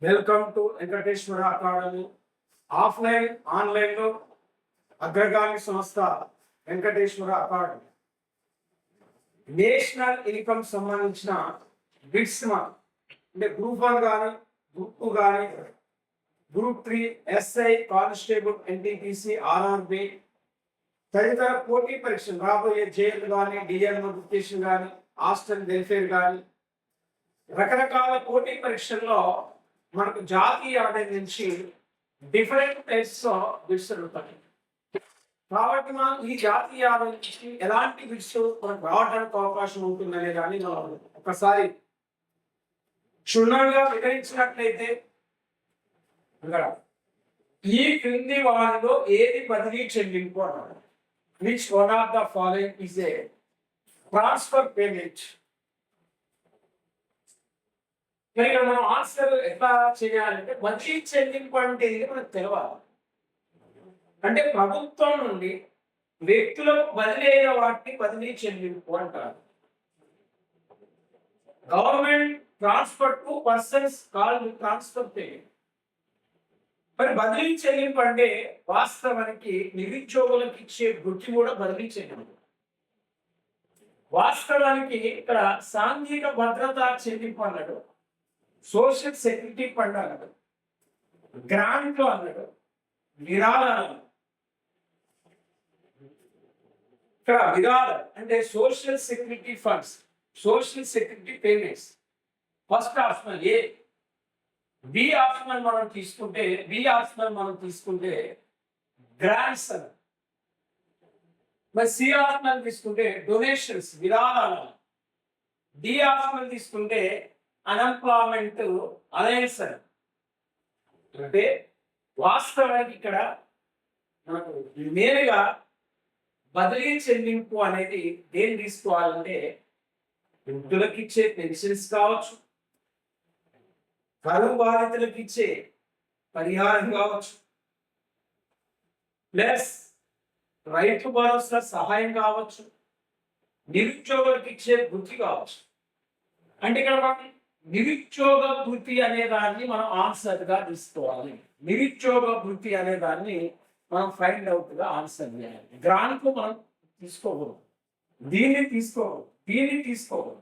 Welcome to Venkateswara academy. Offline ఆన్లైన్లో అగ్రగామి సంస్థ వెంకటేశ్వర అకాడమీ. నేషనల్ ఇన్కమ్ సంబంధించిన బిట్స్ అంటే గ్రూప్ 1 కానీ గ్రూప్ 2 కానీ group 3 SI constable NTPC RRB తదితర పోటీ పరీక్షలు రాబోయే జైలు కానీ డిఎల్ నోటిఫికేషన్ కానీ హాస్టల్ వెల్ఫేర్ కానీ రకరకాల పోటీ పరీక్షల్లో మనకు జాతీయ ఆదాయం నుంచి డిఫరెంట్ టైప్స్ ఆఫ్ బిట్స్ ఉంటాయి. కాబట్టి మనం ఈ జాతీయ ఆదాయం నుంచి ఎలాంటి బిట్స్ మనకు రావడానికి అవకాశం ఉంటుందనే దాన్ని మనం ఒకసారి క్షుణ్ణంగా వివరించినట్లయితే ఈ క్రింది వారిలో ఏది బదిలీ చెల్లింపు అన్నారు. Which one of the following is a transfer payment. ఇక్కడ మనం ఆన్సర్ ఎట్లా చేయాలంటే బదిలీ చెల్లింపు అంటే మనకు తెలియాలి. అంటే ప్రభుత్వం నుండి వ్యక్తులకు బదిలీ అయిన వాటిని బదిలీ చెల్లింపు అంటారు. Government transfer to persons called transfer payment. మరి బదిలీ చెల్లింపు అంటే వాస్తవానికి నిరుద్యోగులకు ఇచ్చే వృత్తి కూడా బదిలీ చెల్లింపు. వాస్తవానికి ఇక్కడ సాంఘిక భద్రతా చెల్లింపు అన్నాడు, సోషల్ సెక్యూరిటీ ఫండ్ అన్నాడు, గ్రాంట్లు అన్నాడు, విరాళాలు. ఇక్కడ విరాళం అంటే social security funds, social security payments. First option A. B option మనం తీసుకుంటే గ్రాంట్స్ అని. మరి సి ఆప్షన్ తీసుకుంటే డొనేషన్స్ విరాళాలు. డి ఆప్షన్ తీసుకుంటే అన్ఎంప్లాయ్మెంట్ అలయన్స్ అని. అంటే వాస్తవానికి ఇక్కడ మనకు నేరుగా బదిలీ చెల్లింపు అనేది దేని తీసుకోవాలంటే వృద్ధులకు ఇచ్చే పెన్షన్స్ కావచ్చు, కరువు బాధితులకు ఇచ్చే పరిహారం కావచ్చు, ప్లస్ రైతు భరోసా సహాయం కావచ్చు, నిరుద్యోగులకు ఇచ్చే వృత్తి కావచ్చు. అంటే ఇక్కడ మనం నిరుద్యోగ వృత్తి అనే దాన్ని మనం ఆన్సర్ గా తీసుకోవాలి. నిరుద్యోగ వృత్తి అనే దాన్ని మనం ఫైండ్ అవుట్ గా ఆన్సర్ చేయాలి. గ్రాంట్ మనం తీసుకోకూడదు, దీన్ని తీసుకోకూడదు.